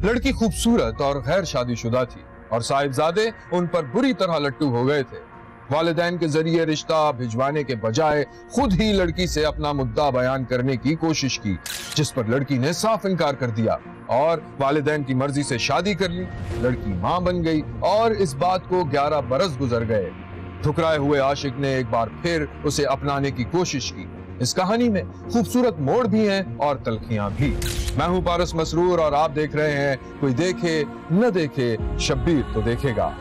लड़की खूबसूरत और गैर शादीशुदा थी और साहिबजादे उन पर बुरी तरह लट्टू हो गए थे। वालिदैन के जरिए रिश्ता भिजवाने के बजाय खुद ही लड़की से अपना मुद्दा बयान करने की कोशिश की, जिस पर लड़की ने साफ इनकार कर दिया और वालिदैन की मर्जी से शादी कर ली। लड़की मां बन गई और इस बात को 11 बरस गुजर गए। ठुकराए हुए आशिक ने एक बार फिर उसे अपनाने की कोशिश की। इस कहानी में खूबसूरत मोड़ भी हैं और तलखियां भी। मैं हूं पारस मसरूर और आप देख रहे हैं कोई देखे न देखे, शब्बीर तो देखेगा।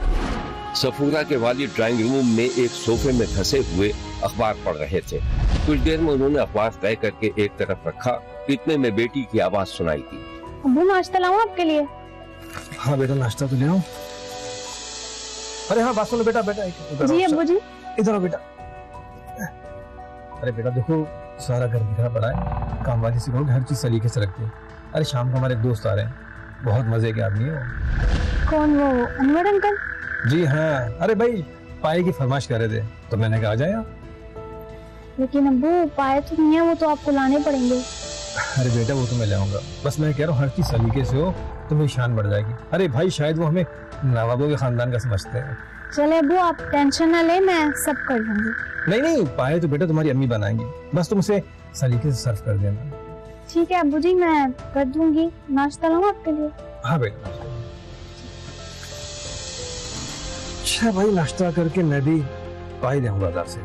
सफूरा के वालिद ड्राइंग रूम में एक सोफे में धंसे हुए अखबार पढ़ रहे थे। कुछ देर में उन्होंने अखबार तय करके एक तरफ रखा, इतने में बेटी की आवाज सुनाई दी। अब्बू नाश्ता लाऊं आपके लिए? हाँ बेटा, नाश्ता तो ले आओ। अरे हाँ, बात सुनो बेटा। जी अब्बू जी। इधर आओ बेटा। अरे बेटा देखो, सारा घर बिखरा पड़ा है। काम वाली से कहो कि हर चीज सलीके से रखते हैं। अरे शाम को हमारे दोस्त आ रहे हैं, बहुत मजे के आदमी है वो। कौन, वो अनवर अंकल? जी हाँ। अरे भाई, पाए की फरमाइश कर रहे थे तो मैंने कहा आ जाए आप। लेकिन अब्बू पाए तो नहीं है, वो तो आपको लाने पड़ेंगे। अरे बेटा वो तो मैं ले आऊंगा, बस मैं कह रहा हूँ हर चीज सलीके से हो तो मेरी शान बढ़ जाएगी। अरे भाई शायद वो हमें नवाबों के खानदान का समझते हैं। चले अब्बू, आप टेंशन ना ले, मैं सब कर लूंगी। नहीं, पाए तो बेटा तुम्हारी अम्मी बनाएंगी, बस तुम उसे सलीके से सर्व कर देना। ठीक है अब्बू जी, मैं कर दूंगी। नाश्ता लाऊं आपके लिए? हाँ बेटा। अच्छा भाई, नाश्ता करके मैं भी पाई जाऊंगा बाजार से।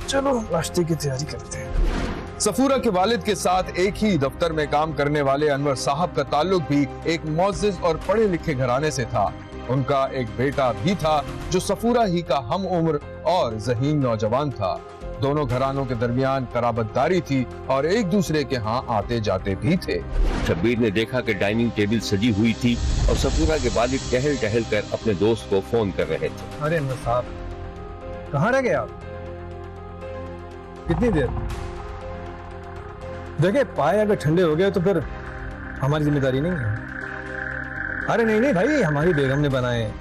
चलो नाश्ते की तैयारी करते हैं। सफूरा के वालिद के साथ एक ही दफ्तर में काम करने वाले अनवर साहब का ताल्लुक भी एक मुअज़्ज़िज़ और पढ़े लिखे घराने से था। उनका एक बेटा भी था जो सफूरा ही का हम उम्र और ज़हीन नौजवान था। दोनों घरानों के दरमियान कराबतदारी थी और एक दूसरे के यहाँ आते जाते भी थे। शब्बीर ने देखा कि डाइनिंग टेबल सजी हुई थी और सफूरा के वालिद टहल टहल कर अपने दोस्त को फोन कर रहे थे। अरे अनवर साहब, कहाँ रह गए आप? कितनी देर? देखिए, पाए अगर ठंडे हो गए तो फिर हमारी जिम्मेदारी नहीं है। अरे नहीं भाई, हमारी बेगम ने बनाए हैं।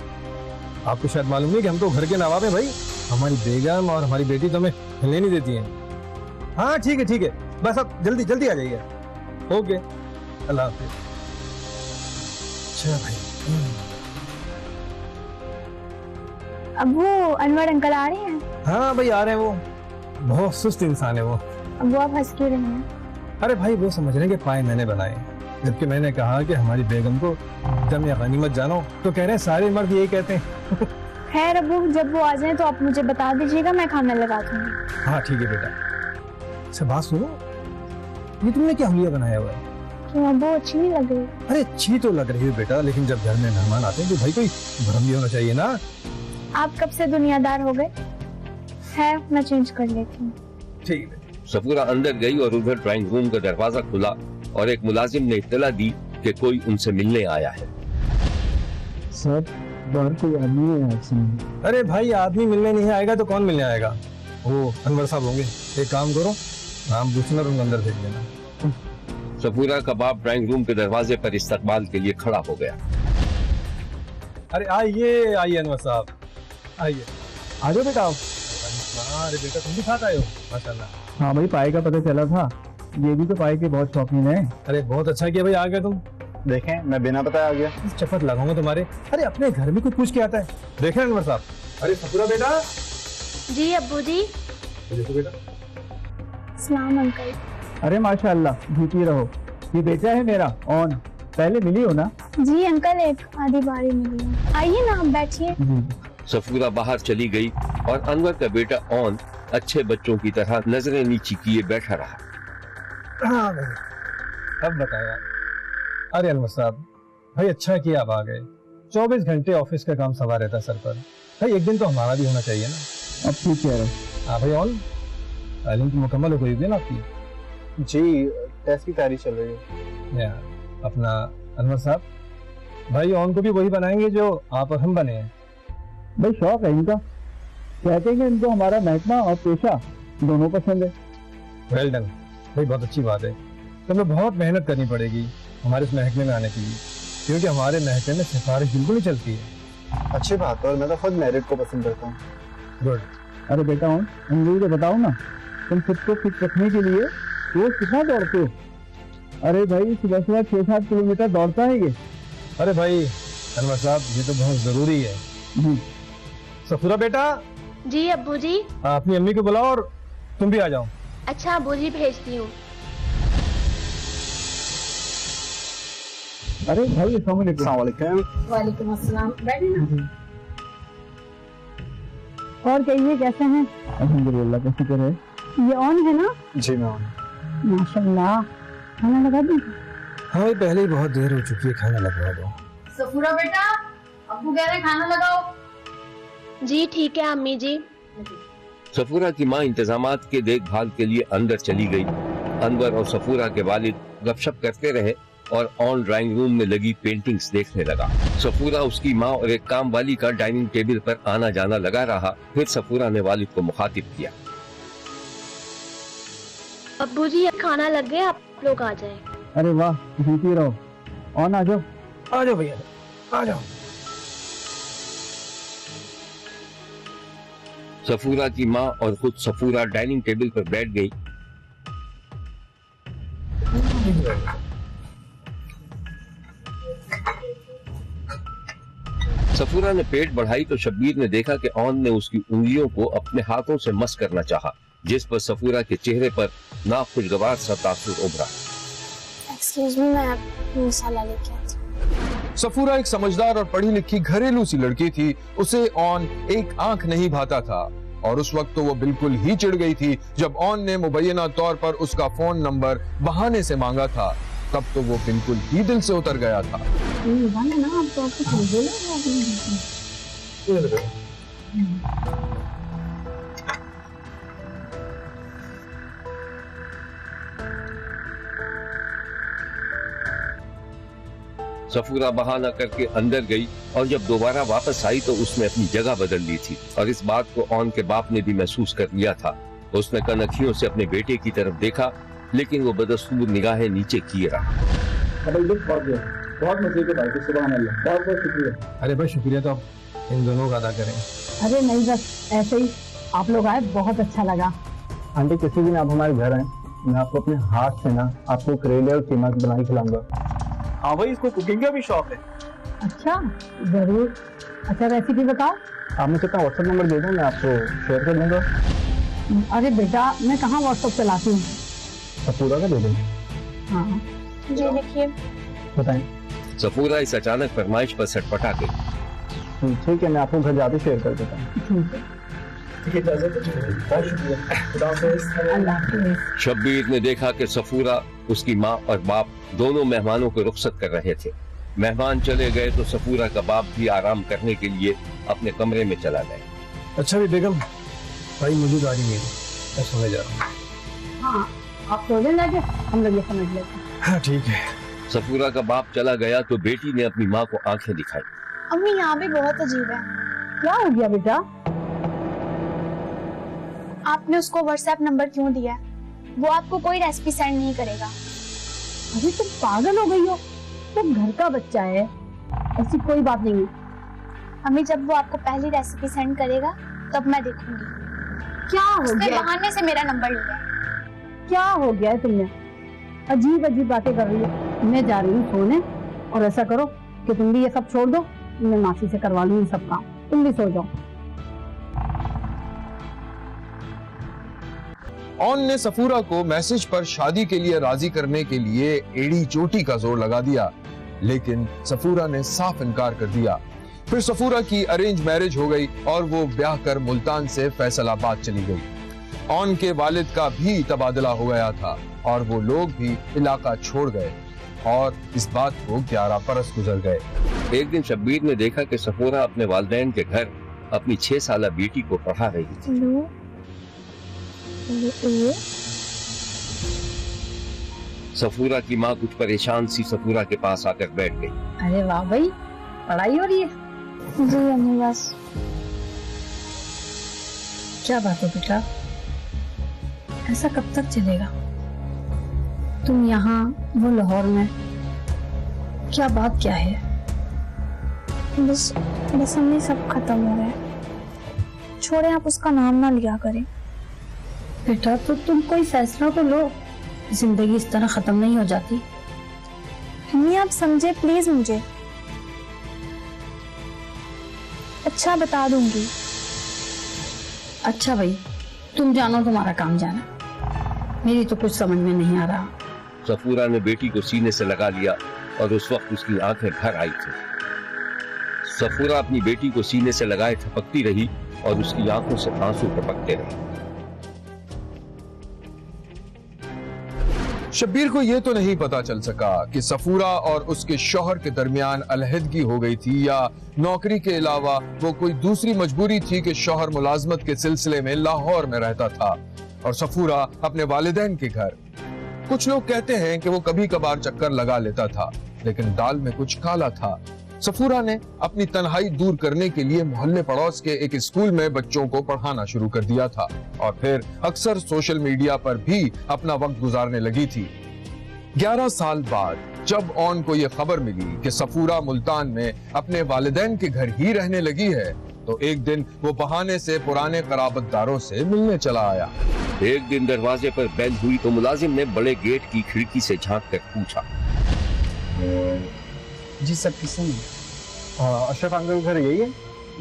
आपको शायद मालूम नहीं कि हम तो घर के नवाब हैं भाई। हमारी बेगम और हमारी बेटी तो हमें हिलने नहीं देती हैं। हाँ ठीक है, बस आप जल्दी जल्दी आ जाइए। ओके, अल्लाह हाफिज़। अच्छा भाई। अब्बू, अनवर अंकल आ रहे हैं? हाँ भाई, आ रहे हैं। वो बहुत सुस्त इंसान है वो। अब्बू आप हंस क्यों रहे हैं? अरे भाई, वो समझ रहे हैं कि पाए मैंने बनाए, जबकि मैंने कहा कि हमारी बेगम को दम या गनीमत जानो, तो कह रहे हैं सारे मर्द यही कहते हैं। खैर अब्बू, जब वो आ जाए तो आप मुझे बता दीजिएगा, मैं खाना लगा दूंगी। हाँ ठीक है बेटा। अच्छा बात सुनो, ये तुमने क्या हुलिया बनाया हुआ है? क्यों अब्बू, अच्छी नहीं लग रही? अरे अच्छी तो लग रही है बेटा, लेकिन जब घर में मेहमान आते हैं तो भाई कोई भरम भी होना चाहिए ना। आप कब से दुनियादार हो गए? है, मैं चेंज कर लेती हूँ। ठीक है। सफूरा अंदर गई और उधर ड्राइंग रूम का दरवाजा खुला और एक मुलाजिम ने इत्तला दी कि कोई उनसे मिलने आया है। सर, बाहर कोई आदमी है आपसे? अरे भाई, आदमी मिलने नहीं आएगा तो कौन मिलने आएगा? वो अनवर साहब होंगे। एक काम करो, नाम पूछना और उनके अंदर भेज देना। सफूरा का बाप ड्राइंग रूम के दरवाजे पर इस्तकबाल के लिए खड़ा हो गया। अरे आइए अनवर साहब, आइए। आ जाओ बेटा आप। अरे बेटा, तुम भी साथ आए हो? माशाल्लाह। हाँ भाई, पाए का पता चला था, ये भी तो पाए के बहुत शौकीन है। अरे बहुत अच्छा किया भाई, आ गए तुम। देखें, मैं बिना बताए आ गया। चपत लगाऊंगा तुम्हारे। अरे अपने घर में कुछ पूछ के आता है। देखें अनवर साहब। अरे सफूरा बेटा। जी अब्बू जी। देखो बेटा। सलाम अंकल। अरे माशाल्लाह, जीती रहो। ये बेटा है मेरा ऑन, पहले मिली हो ना? जी अंकल, एक आधी बारी मिली है। आइए ना, आप बैठिए। सफूरा बाहर चली गई और अनवर का बेटा ऑन अच्छे बच्चों की तरह नजरें नीची किए बैठा रहा। हाँ भाई, अब बताया। अरे अनवर साहब, भाई अच्छा किया आप आ गए। 24 घंटे ऑफिस का काम सवार रहता सर पर, भाई एक दिन तो हमारा भी होना चाहिए ना। अब ठीक कह रहे। हाँ भाई, ऑन तालीम तो मुकम्मल हो गई ना आपकी? जी, टेस्ट की तैयारी चल रही है। अपना अनवर साहब, भाई ऑन को भी वही बनाएंगे जो आप और हम बने हैं। भाई शौक है इनका, कहते हैं कि इनको हमारा महकमा और पेशा दोनों पसंद है। वेल डन भाई, बहुत अच्छी बात है। तो हमें बहुत मेहनत करनी पड़ेगी हमारे इस महकमे में आने के लिए, क्योंकि हमारे महकमे में सिफारिश बिल्कुल नहीं चलती है। अच्छी बात है, और मैं तो खुद मेरिट को पसंद करता हूँ। गुड। अरे बेटा हूँ, मुझे तो बताओ ना, तुम खुद को फिट रखने के लिए रोज कितना दौड़ते हो? अरे भाई सुबह सुबह 6-7 किलोमीटर दौड़ता है ये। अरे भाई अनवर साहब ये तो बहुत जरूरी है। सफूरा बेटा जी अब्बू जी। अपनी अम्मी को बुलाओ और तुम भी आ जाओ। अच्छा अब्बू जी भेजती हूँ। अरे भाई अस्सलाम वालेकुम। वालेकुम अस्सलाम। बैठिए ना। और कहिए कैसे हैं? अल्हम्दुलिल्लाह, कैसे कर रहे? ये ऑन है ना? जी मैं माशाल्लाह। खाना लगा दूं? हाँ भाई पहले ही बहुत देर हो चुकी है, खाना लगवा दो। सफूरा बेटा अब्बू कह रहे खाना लगाओ। जी ठीक है अम्मी जी। सफूरा की माँ इंतजामात के देखभाल के लिए अंदर चली गई। अनवर और सफूरा के वालिद गपशप करते रहे और ऑन ड्राइंग रूम में लगी पेंटिंग्स देखने लगा। सफूरा, उसकी माँ और एक काम वाली का डाइनिंग टेबल पर आना जाना लगा रहा। फिर सफूरा ने वालिद को मुखातिब किया। अब्बू जी खाना लग गया, आप लोग आ जाएं। अरे वाह, जीती रहो। ऑन आ जाओ। आ जाओ भैया आ जाओ। सफूरा की माँ और खुद सफूरा डाइनिंग टेबल पर बैठ गई। सफूरा ने पेट बढ़ाई तो शब्बीर ने देखा कि ऑन ने उसकी उंगलियों को अपने हाथों से मस करना चाहा, जिस पर सफूरा के चेहरे पर नाखुशगवार सा तासुर उभरा। एक्सक्यूज मी, मैं मसाला लेके आती हूँ। सफूरा एक समझदार और पढ़ी लिखी घरेलू सी लड़की थी। उसे ऑन एक आंख नहीं भाता था और उस वक्त तो वो बिल्कुल ही चिढ़ गई थी जब ऑन ने मुबैना तौर पर उसका फोन नंबर बहाने से मांगा था। तब तो वो बिल्कुल ही दिल से उतर गया था। ना आप तो सफूरा बहाना करके अंदर गई और जब दोबारा वापस आई तो उसने अपनी जगह बदल ली थी और इस बात को ऑन के बाप ने भी महसूस कर लिया था। उसने कनखियों से अपने बेटे की तरफ देखा लेकिन वो बदस्तूर निगाहें नीचे किए रहा। बहुत मजे के भाई, सुभान अल्लाह, बहुत बहुत शुक्रिया। अरे भाई शुक्रिया तो आप इन दोनों का अदा करें। अरे नहीं, बस ऐसे ही आप लोग आए, बहुत अच्छा लगा। आंटी किसी दिन आप हमारे घर आए, मैं आपको अपने हाथ से ना आपको करेले और कीमा बना के खिलाऊंगा। हाँ भाई, इसको कुकिंग का भी शौक है। अच्छा जरूर। अच्छा रेसिपी बताओ। आप मुझे अपना व्हाट्सएप नंबर दे दो, मैं आपको शेयर कर दूंगा। अरे बेटा मैं कहाँ व्हाट्सएप चलाती हूँ। सफूरा का दे दें। हाँ जी लिखिए। बताएं। सफूरा इस अचानक फरमाइश पर सटपटा गई। ठीक है, मैं आपको घर जाते शेयर कर देता हूँ। ठीक है, बहुत शुक्रिया। अल्लाह हाफिज़। शब्बीर ने देखा कि सफूरा, उसकी माँ और बाप दोनों मेहमानों को रुखसत कर रहे थे। मेहमान चले गए तो सफूरा का बाप भी आराम करने के लिए अपने कमरे में चला गया। अच्छा भी बेगम भाई मुझे गाड़ी नहीं दी, मैं समझ जा रहा हूँ। हाँ आप सो जाए, हम लोग ये समझ लेते हैं। हाँ ठीक है। सफूरा का बाप चला गया तो बेटी ने अपनी माँ को आंखें दिखाई। अम्मी यहाँ भी बहुत अजीब है। क्या हो गया बेटा? आपने उसको व्हाट्सएप नंबर क्यों दिया? वो आपको कोई रेसिपी सेंड नहीं करेगा। अरे तुम पागल हो गई हो, तुम घर का बच्चा है, ऐसी कोई बात नहीं है। अम्मी जब वो आपको पहली रेसिपी सेंड करेगा तब मैं देखूंगी। क्या हो उसने गया? बहाने से मेरा नंबर लिया। क्या हो गया है तुमने? अजीब अजीब बातें कर रही हो। मैं जा रही हूँ सोने, और ऐसा करो कि तुम भी ये सब छोड़ दो, मैं मासी से करवा लूंगी सब काम, तुम भी सो जाओ। ऑन ने सफूरा को मैसेज पर शादी के लिए राजी करने के लिए एड़ी चोटी का जोर लगा दिया, लेकिन सफूरा ने साफ इनकार कर दिया। फिर सफूरा की अरेंज मैरिज हो गई और वो ब्याह कर मुल्तान से फैसलाबाद चली गई। ऑन के वालिद का भी तबादला हो गया था और वो लोग भी इलाका छोड़ गए और इस बात को 11 बरस गुजर गए। एक दिन शब्बीर ने देखा कि सफूरा अपने वालिदैन के घर अपनी 6 साला बेटी को पढ़ा रही थी। सफूरा की माँ कुछ परेशान सी सफूरा के पास आकर बैठ गई। अरे वाह भाई, पढ़ाई हो रही है? जी अम्मी बस। क्या बात है बेटा, ऐसा कब तक चलेगा? तुम यहाँ, वो लाहौर में, क्या बात क्या है? बस बस अम्मी सब खत्म हो गया। छोड़े, आप उसका नाम ना लिया करें। बेटा तो तुम कोई फैसला तो लो, जिंदगी इस तरह खत्म नहीं हो जाती। आप समझे प्लीज मुझे। अच्छा बता दूंगी। अच्छा भाई, तुम जानो, तुम्हारा काम जाना, मेरी तो कुछ समझ में नहीं आ रहा। सफूरा ने बेटी को सीने से लगा लिया और उस वक्त उसकी आंखें भर आई थी। सफूरा अपनी बेटी को सीने से लगाए थपकती रही और उसकी आंखों से आंसू टपकते रहे। शब्बीर को यह तो नहीं पता चल सका कि सफूरा और उसके शौहर के दरमियान अलहदगी हो गई थी या नौकरी के अलावा वो कोई दूसरी मजबूरी थी कि शौहर मुलाजमत के सिलसिले में लाहौर में रहता था और सफूरा अपने वालिदैन के घर। कुछ लोग कहते हैं कि वो कभी कभार चक्कर लगा लेता था, लेकिन दाल में कुछ काला था। सफूरा ने अपनी तन्हाई दूर करने के लिए मोहल्ले पड़ोस के एक स्कूल में बच्चों को पढ़ाना शुरू कर दिया था और फिर अक्सर सोशल मीडिया पर भी अपना वक्त गुजारने लगी थी। 11 साल बाद जब ऑन को यह खबर मिली कि सफूरा मुल्तान में अपने वालिदैन के घर ही रहने लगी है, तो एक दिन वो बहाने से पुराने कराबतदारों से मिलने चला आया। एक दिन दरवाजे पर बेल हुई तो मुलाजिम ने बड़े गेट की खिड़की से झांक कर पूछा। जी सर, किसने? अशरफ अंकल का घर यही है?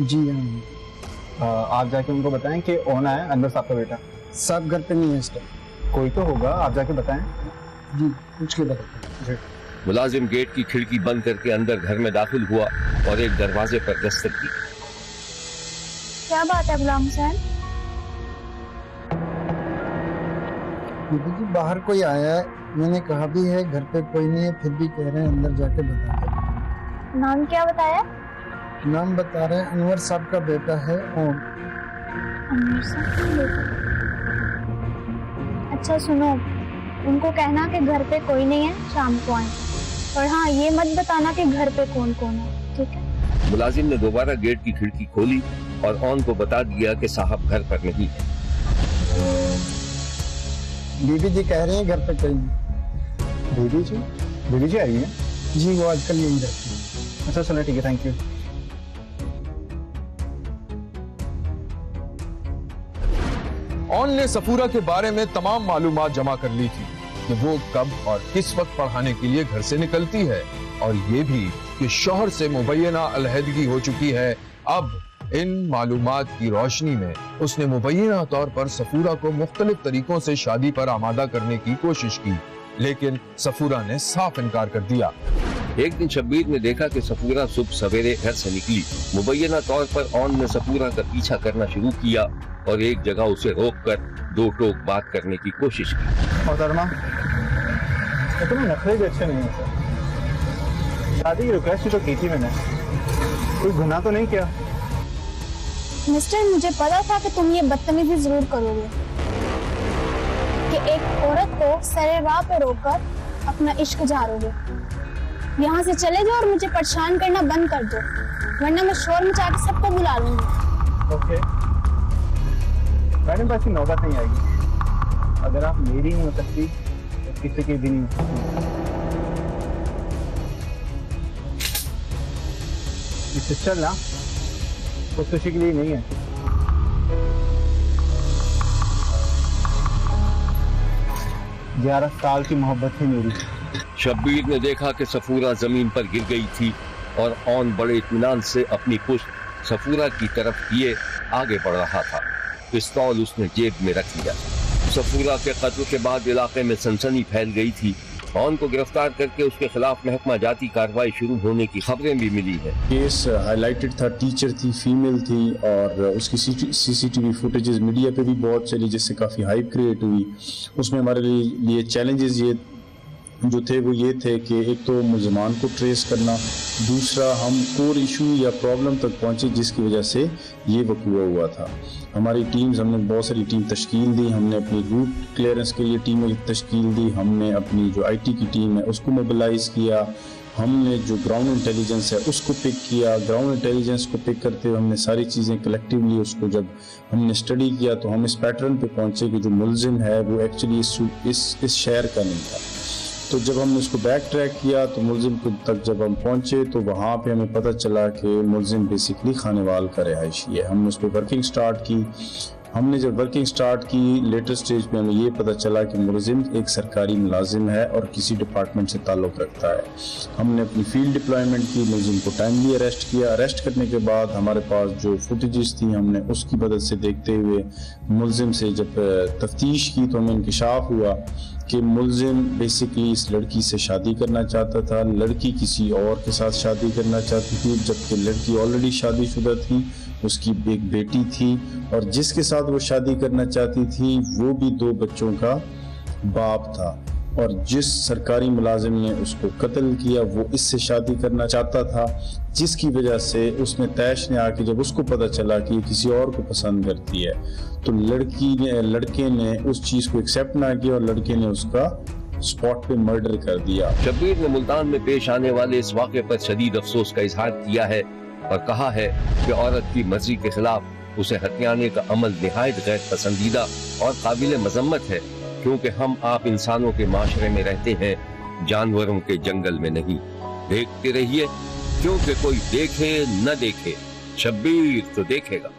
जी हाँ। आप जाके उनको बताएं कि ओना है अनवर साहब का बेटा। साहब घर पे नहीं है इस टाइम। कोई तो होगा, आप जाके बताएं। जी पूछ के बताएं। मुलाजिम गेट की खिड़की बंद करके अंदर घर में दाखिल हुआ और एक दरवाजे पर दस्तक दी। क्या बात है गुलाम हुसैन? जी बाहर कोई आया है, मैंने कहा भी है घर पे कोई नहीं है, फिर भी कह रहे हैं अंदर जाके बता दो। नाम क्या बताया? नाम बता रहे हैं अनवर साहब का बेटा है ओम। अनवर साहब का बेटा? अच्छा सुनो, उनको कहना कि घर पे कोई नहीं है, शाम को आए। और हाँ, ये मत बताना कि घर पे कौन कौन है, ठीक है? मुलाजिम ने दोबारा गेट की खिड़की खोली और ऑन को बता दिया कि साहब घर पर नहीं है। बीबी जी कह रहे हैं घर पे कोई नहीं। बीबी जी आई है? जी वो आजकल यही रहती है। अच्छा चलो ठीक है, थैंक यू। ऑन ने सफूरा के बारे में तमाम मालूमात जमा कर ली थी कि वो कब और किस वक्त पढ़ाने के लिए घर से निकलती है और ये भी कि शौहर से मुबैना अलहदगी हो चुकी है। अब इन मालूमात की रोशनी में उसने मुबैना तौर पर सफूरा को मुख्तलिफ तरीकों से शादी पर आमादा करने की कोशिश की, लेकिन सफूरा ने साफ इनकार कर दिया। एक दिन शब्बीर ने देखा कि सफूरा सुबह सवेरे घर से निकली। मुबैना तौर पर ऑन ने सफूरा का पीछा करना शुरू किया और एक जगह उसे रोककर दो टोक बात करने की कोशिश की। मोहतरमा, इतने नखरे भी अच्छे नहीं होते। शादी की रिक्वेस्ट तो की थी मैंने, कोई गुनाह तो नहीं किया। मिस्टर, मुझे पता था कि तुम ये बदतमीजी जरूर करोगे कि एक औरत को सरे राह पे रोककर अपना इश्क झारोगे। यहाँ से चले जाओ और मुझे परेशान करना बंद कर दो, वरना मैं शोर मचा के सबको बुला लूंगी। ओके, मैडम पास की नौबत नहीं आएगी। अगर आप मेरी नहीं हो सकती तो किसी की भी नहीं हो सकती। ये सिस्टर ना उस खुशी के लिए नहीं है। ग्यारह साल की मोहब्बत थी मेरी। शब्बीर ने देखा कि सफूरा जमीन पर गिर गई थी और ऑन बड़े इत्मीनान से अपनी पुश्त सफूरा की तरफ किए आगे बढ़ रहा था। पिस्तौल उसने जेब में रख लिया। सफूरा के कत्ल के बाद इलाके में सनसनी फैल गई थी। ऑन को गिरफ्तार करके उसके खिलाफ महकमा जाती कार्रवाई शुरू होने की खबरें भी मिली है। केस हाईलाइटेड था, टीचर थी, फीमेल थी और उसकी सीसीटीवी फुटेजेस मीडिया पे भी बहुत चली, जिससे काफ़ी हाइप क्रिएट हुई। उसमें हमारे लिए चैलेंजेस ये जो थे वो ये थे कि एक तो मुलजमान को ट्रेस करना, दूसरा हम कोर इशू या प्रॉब्लम तक पहुँचे जिसकी वजह से ये वक़ूआ हुआ था। हमारी टीम्स, हमने बहुत सारी टीम तश्कील दी। हमने अपनी रूट क्लियरेंस के लिए टीमें तश्कील दी। हमने अपनी जो आईटी की टीम है उसको मोबिलाइज़ किया। हमने जो ग्राउंड इंटेलिजेंस है उसको पिक किया। ग्राउंड इंटेलिजेंस को पिक करते हुए हमने सारी चीज़ें कलेक्टिवली उसको जब हमने स्टडी किया तो हम इस पैटर्न पे पहुँचे कि जो मुलजिम है वो एक्चुअली इस शहर का नहीं था। तो जब हमने उसको बैक ट्रैक किया तो मुलजिम को तक जब हम पहुंचे तो वहाँ पे हमें पता चला कि मुलजिम बेसिकली खानेवाल का रिहायशी है। हमने उस पर वर्किंग स्टार्ट की हमने जब वर्किंग स्टार्ट की लेटर स्टेज पे हमें ये पता चला कि मुलजिम एक सरकारी मुलाजिम है और किसी डिपार्टमेंट से ताल्लुक़ रखता है। हमने अपनी फील्ड डिप्लॉयमेंट की, मुलजिम को टाइमली अरेस्ट किया। अरेस्ट करने के बाद हमारे पास जो फुटेजेस थी हमने उसकी मदद से देखते हुए मुलजिम से जब तफ्तीश की तो हमें इंकशाफ हुआ कि मुलजिम बेसिकली इस लड़की से शादी करना चाहता था। लड़की किसी और के साथ शादी करना चाहती थी, जबकि लड़की ऑलरेडी शादीशुदा थी, उसकी एक बेटी थी और जिसके साथ वो शादी करना चाहती थी वो भी 2 बच्चों का बाप था। और जिस सरकारी मुलाजिम ने उसको कत्ल किया वो इससे शादी करना चाहता था, जिसकी वजह से उसने तैश ने आके जब उसको पता चला कि ये किसी और को पसंद करती है तो लड़के ने उस चीज़ को एक्सेप्ट ना किया और लड़के ने उसका स्पॉट पे मर्डर कर दिया। शब्बीर ने मुल्तान में पेश आने वाले इस वाक़े पर शदीद अफसोस का इजहार किया है और कहा है कि औरत की मर्जी के खिलाफ उसे हथियाने का अमल निहायत गैर पसंदीदा और काबिल मजम्मत है, क्योंकि हम आप इंसानों के माशरे में रहते हैं, जानवरों के जंगल में नहीं। देखते रहिए, क्योंकि कोई देखे न देखे, शब्बीर तो देखेगा।